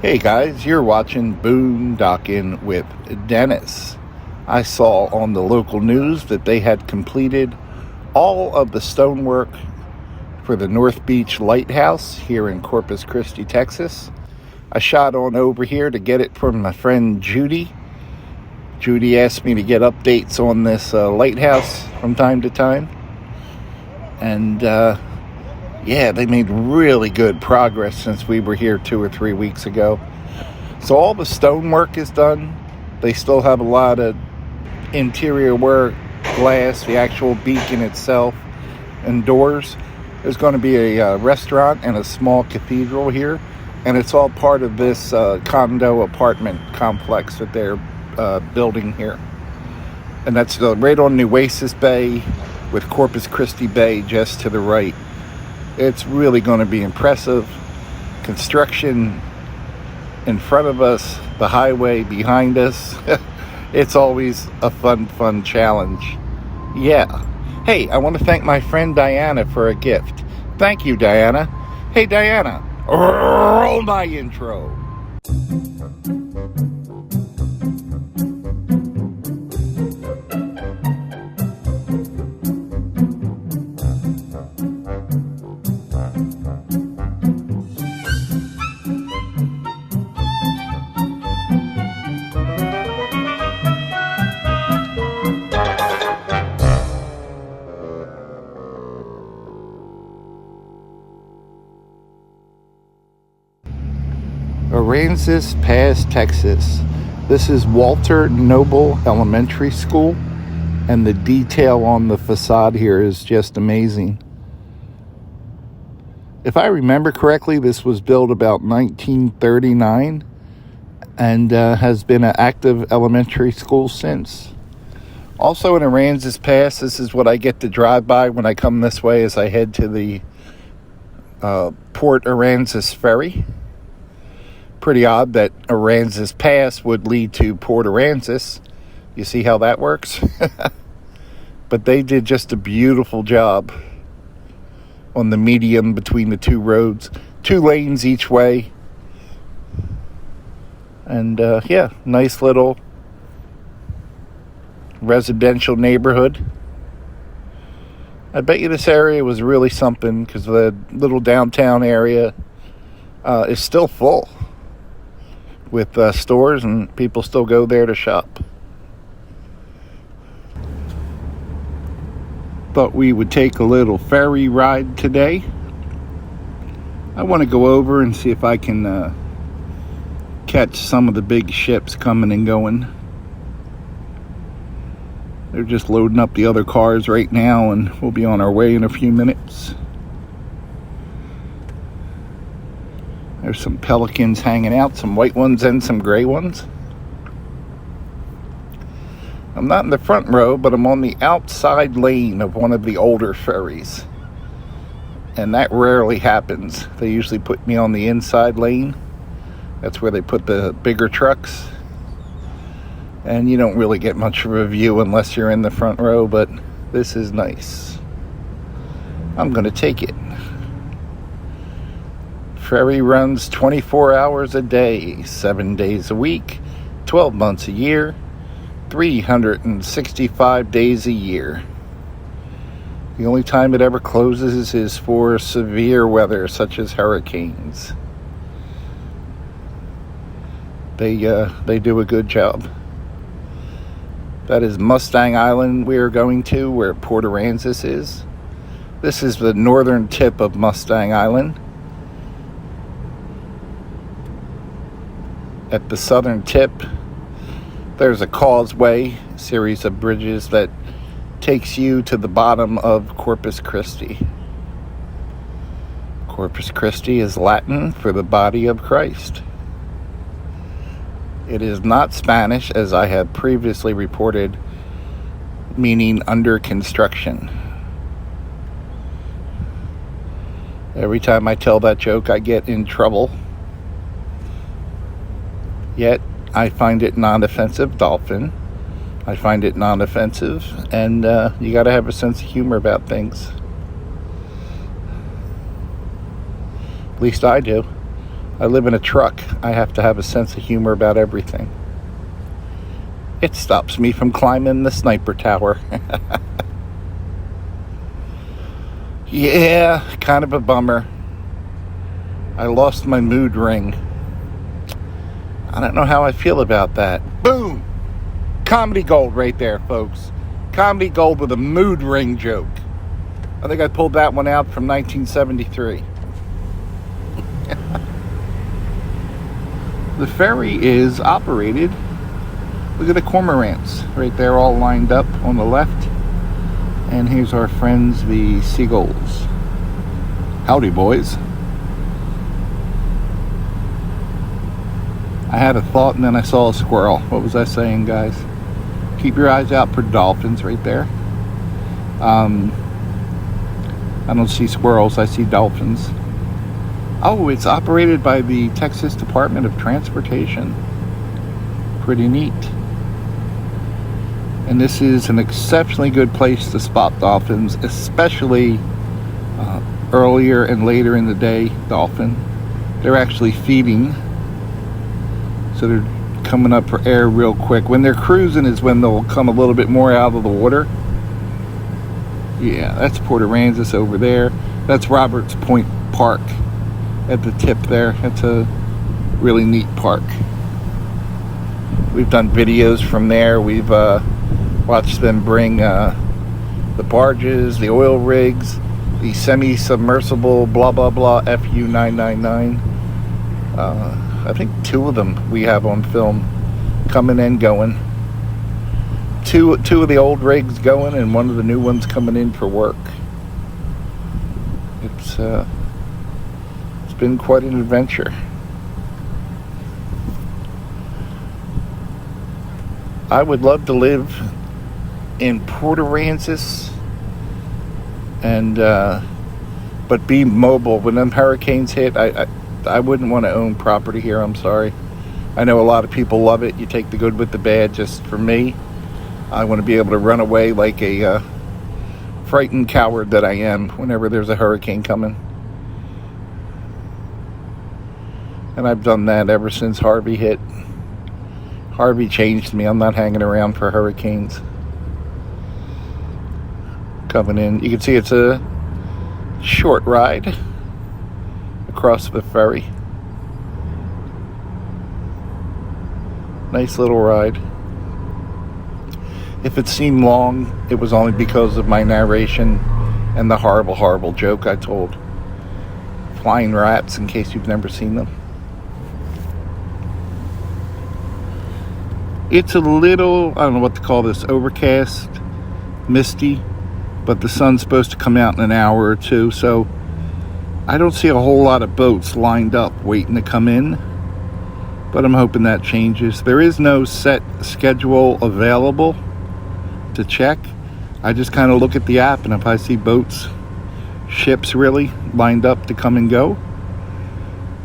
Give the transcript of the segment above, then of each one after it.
Hey guys, you're watching Boondocking with Dennis. I saw on the local news that they had completed all of the stonework for the North Beach Lighthouse here in Corpus Christi, Texas. I shot on over here to get it from my friend Judy. Judy asked me to get updates on this lighthouse from time to time. And yeah, they made really good progress since we were here 2 or 3 weeks ago. So all the stonework is done. They still have a lot of interior work, glass, the actual beacon itself, and doors. There's going to be a restaurant and a small cathedral here, and it's all part of this condo apartment complex that they're building here. And that's right on Nueces Bay with Corpus Christi Bay just to the right. It's really going to be impressive. Construction in front of us, the highway behind us. It's always a fun challenge. Yeah. Hey, I want to thank my friend Diana for a gift. Thank you, Diana. Hey, Diana, roll my intro. Aransas Pass Texas. This is Walter Noble Elementary School, and the detail on the facade here is just amazing. If I remember correctly, this was built about 1939 and has been an active elementary school since. Also in Aransas Pass, this is what I get to drive by when I come this way as I head to the Port Aransas Ferry. Pretty odd that Aransas Pass would lead to Port Aransas. You see how that works? But they did just a beautiful job on the medium between the two roads. 2 lanes each way. And yeah, nice little residential neighborhood. I bet you this area was really something because the little downtown area is still full with stores, and people still go there to shop. Thought we would take a little ferry ride today. I want to go over and see if I can catch some of the big ships coming and going. They're just loading up the other cars right now, and we'll be on our way in a few minutes. There's some pelicans hanging out, some white ones and some gray ones. I'm not in the front row, but I'm on the outside lane of one of the older ferries. And that rarely happens. They usually put me on the inside lane. That's where they put the bigger trucks. And you don't really get much of a view unless you're in the front row, but this is nice. I'm going to take it. Ferry runs 24 hours a day, 7 days a week, 12 months a year, 365 days a year. The only time it ever closes is for severe weather, such as hurricanes. They do a good job. That is Mustang Island we are going to, where Port Aransas is. This is the northern tip of Mustang Island. At the southern tip, there's a causeway, series of bridges that takes you to the bottom of Corpus Christi. Corpus Christi is Latin for the body of Christ. It is not Spanish, as I have previously reported, meaning under construction. Every time I tell that joke, I get in trouble. Yet, I find it non-offensive. Dolphin. I find it non-offensive. And you got to have a sense of humor about things. At least I do. I live in a truck. I have to have a sense of humor about everything. It stops me from climbing the sniper tower. Yeah, kind of a bummer. I lost my mood ring. I don't know how I feel about that. Boom! Comedy gold right there, folks. Comedy gold with a mood ring joke. I think I pulled that one out from 1973. The ferry is operated. Look at the cormorants right there, all lined up on the left. And here's our friends, the seagulls. Howdy, boys. I had a thought and then I saw a squirrel. What was I saying, guys? Keep your eyes out for dolphins right there. I don't see squirrels, I see dolphins. Oh, it's operated by the Texas Department of Transportation. Pretty neat. And this is an exceptionally good place to spot dolphins, especially earlier and later in the day dolphin. They're actually feeding, so they're coming up for air real quick. When they're cruising is when they'll come a little bit more out of the water. Yeah, that's Port Aransas over there. That's Roberts Point Park at the tip there. That's a really neat park. We've done videos from there. We've watched them bring the barges, the oil rigs, the semi-submersible blah blah blah FU 999. I think 2 of them we have on film, coming and going. Two of the old rigs going, and 1 of the new ones coming in for work. It's been quite an adventure. I would love to live in Port Aransas and but be mobile. When them hurricanes hit, I wouldn't want to own property here. I'm sorry. I know a lot of people love it. You take the good with the bad. Just for me, I want to be able to run away like a frightened coward that I am whenever there's a hurricane coming. And I've done that ever since Harvey hit. Harvey changed me. I'm not hanging around for hurricanes coming in. You can see it's a short ride across the ferry. Nice little ride. If it seemed long, it was only because of my narration and the horrible, horrible joke I told. Flying rats, in case you've never seen them. It's a little, I don't know what to call this, overcast, misty, but the sun's supposed to come out in an hour or 2, so I don't see a whole lot of boats lined up waiting to come in, but I'm hoping that changes. There is no set schedule available to check. I just kind of look at the app, and if I see boats, ships really lined up to come and go,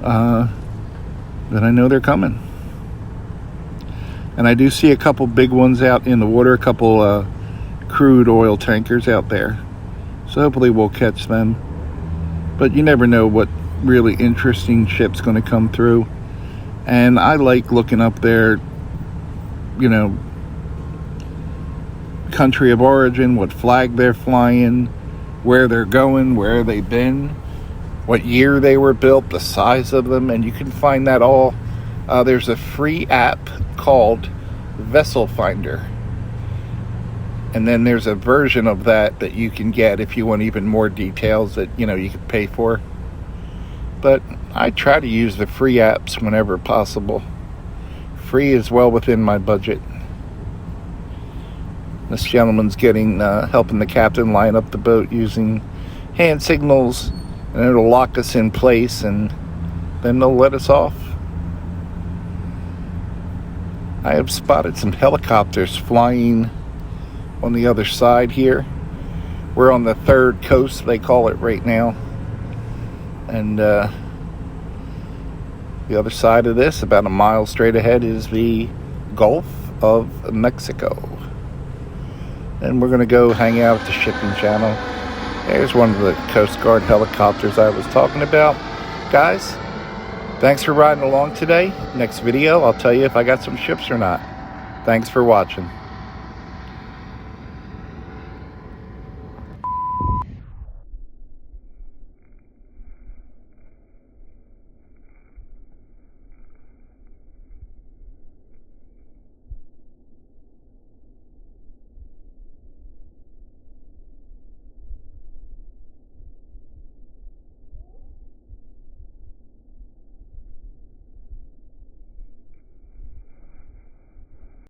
then I know they're coming. And I do see a couple big ones out in the water, a couple crude oil tankers out there. So hopefully we'll catch them. But you never know what really interesting ship's going to come through. And I like looking up their, country of origin, what flag they're flying, where they're going, where they've been, what year they were built, the size of them. And you can find that all. There's a free app called Vessel Finder, and then there's a version of that you can get if you want even more details that you can pay for. But I try to use the free apps whenever possible. Free is well within my budget. This gentleman's helping the captain line up the boat using hand signals, and it'll lock us in place, and then they'll let us off. I have spotted some helicopters flying on the other side here. We're on the third coast, they call it right now. And the other side of this, about a mile straight ahead, is the Gulf of Mexico. And we're going to go hang out at the shipping channel. There's one of the Coast Guard helicopters I was talking about. Guys, Thanks for riding along today. Next video, I'll tell you if I got some ships or not. Thanks for watching.